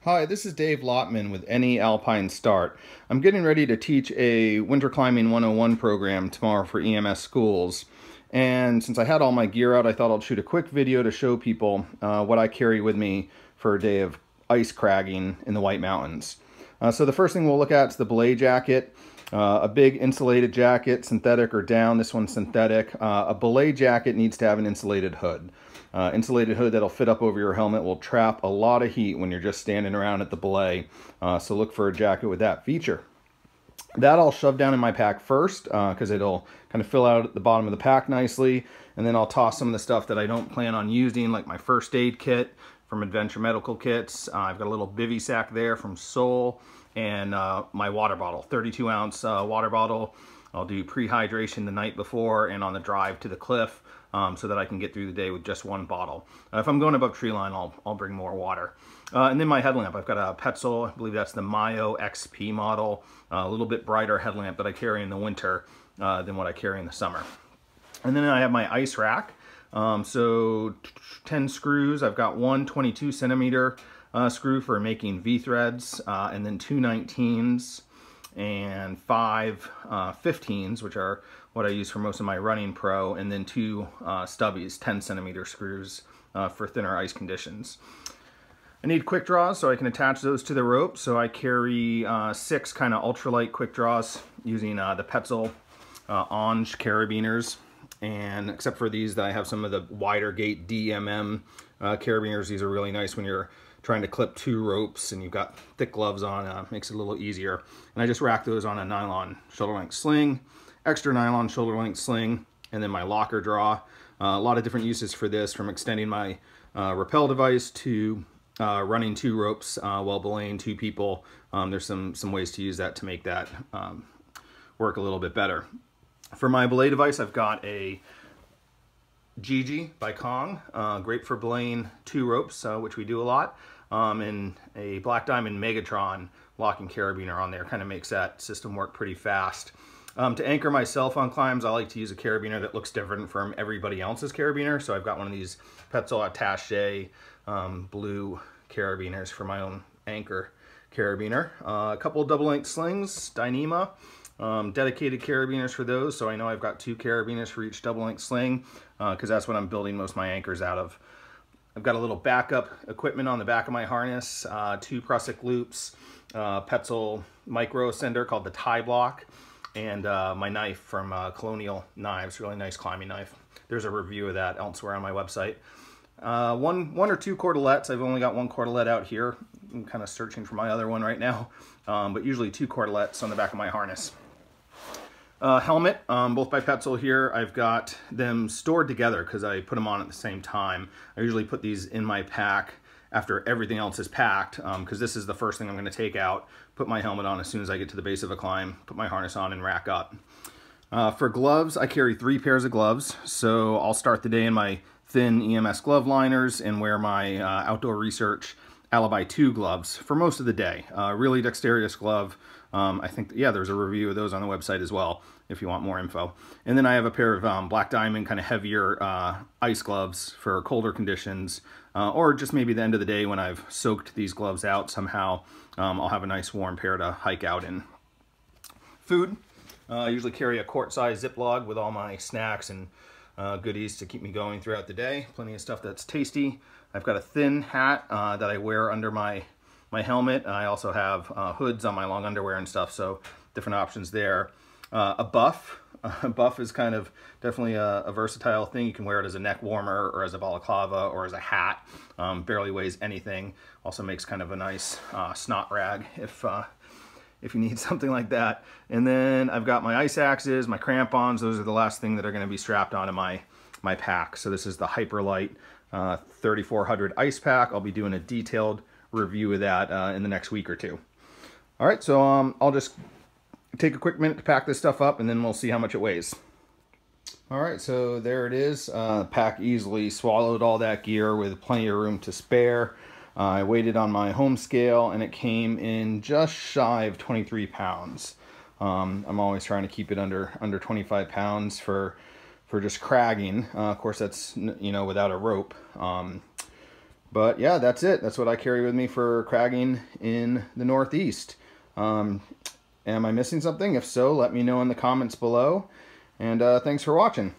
Hi, this is Dave Lotman with Any Alpine Start. I'm getting ready to teach a Winter Climbing 101 program tomorrow for EMS schools. And since I had all my gear out, I thought I'd shoot a quick video to show people what I carry with me for a day of ice cragging in the White Mountains. So the first thing we'll look at is the belay jacket. A big insulated jacket, synthetic or down. This one's synthetic. A belay jacket needs to have an insulated hood. Insulated hood that'll fit up over your helmet will trap a lot of heat when you're just standing around at the belay. So look for a jacket with that feature. That I'll shove down in my pack first because it'll kind of fill out at the bottom of the pack nicely. And then I'll toss some of the stuff that I don't plan on using, like my first aid kit from Adventure Medical Kits. I've got a little bivy sack there from Soul, and my water bottle, 32 ounce water bottle. I'll do pre-hydration the night before and on the drive to the cliff so that I can get through the day with just one bottle. If I'm going above tree line, I'll bring more water. And then my headlamp, I've got a Petzl, I believe that's the Mayo XP model, a little bit brighter headlamp that I carry in the winter than what I carry in the summer. And then I have my ice rack. So 10 screws, I've got one 22 centimeter screw for making V-threads, and then two 19s and five 15s, which are what I use for most of my running pro, and then two stubbies, 10 centimeter screws for thinner ice conditions. I need quick draws so I can attach those to the rope, so I carry 6 kind of ultralight quick draws using the Petzl Onge carabiners. And except for these, I have some of the wider gate DMM carabiners. These are really nice when you're trying to clip 2 ropes and you've got thick gloves on. Makes it a little easier. And I just rack those on a nylon shoulder length sling, extra nylon shoulder length sling, and then my locker draw. A lot of different uses for this, from extending my rappel device to running 2 ropes while belaying 2 people. There's some ways to use that to make that work a little bit better. For my belay device, I've got a Gigi by Kong, great for belaying 2 ropes, which we do a lot, and a Black Diamond Megatron locking carabiner on there. Kind of makes that system work pretty fast. To anchor myself on climbs, I like to use a carabiner that looks different from everybody else's carabiner. So I've got one of these Petzl Attaché blue carabiners for my own anchor carabiner. A couple of double-length slings, Dyneema. Dedicated carabiners for those, so I know I've got 2 carabiners for each double-length sling because that's what I'm building most of my anchors out of. I've got a little backup equipment on the back of my harness, 2 Prusik loops, Petzl micro sender called the Tie Block, and my knife from Colonial Knives, really nice climbing knife. There's a review of that elsewhere on my website. One or two cordelettes. I've only got 1 cordelette out here. I'm kind of searching for my other one right now, but usually 2 cordelettes on the back of my harness. Helmet, both by Petzl here. I've got them stored together because I put them on at the same time. I usually put these in my pack after everything else is packed because this is the first thing I'm going to take out, put my helmet on as soon as I get to the base of a climb, put my harness on and rack up. For gloves, I carry 3 pairs of gloves, so I'll start the day in my thin EMS glove liners and wear my Outdoor Research Alibi 2 gloves for most of the day. Really dexterous glove. I think, yeah, there's a review of those on the website as well if you want more info. And then I have a pair of Black Diamond kind of heavier ice gloves for colder conditions, or just maybe the end of the day when I've soaked these gloves out somehow. I'll have a nice warm pair to hike out in. Food. I usually carry a quart-sized Ziploc with all my snacks and goodies to keep me going throughout the day. Plenty of stuff that's tasty. I've got a thin hat that I wear under my helmet. I also have hoods on my long underwear and stuff, so different options there. A buff. A buff is kind of definitely a versatile thing. You can wear it as a neck warmer or as a balaclava or as a hat. Barely weighs anything. Also makes kind of a nice snot rag if you need something like that. And then I've got my ice axes, my crampons. Those are the last thing that are going to be strapped onto my pack. So this is the Hyperlight 3400 ice pack. I'll be doing a detailed review of that in the next week or 2. All right, so I'll just take a quick minute to pack this stuff up and then we'll see how much it weighs. All right, so there it is. Pack easily swallowed all that gear with plenty of room to spare. I weighed it on my home scale and it came in just shy of 23 pounds. I'm always trying to keep it under 25 pounds for just cragging. Of course, that's, you know, without a rope. But yeah, that's it. That's what I carry with me for cragging in the Northeast. Am I missing something? If so, let me know in the comments below. And thanks for watching.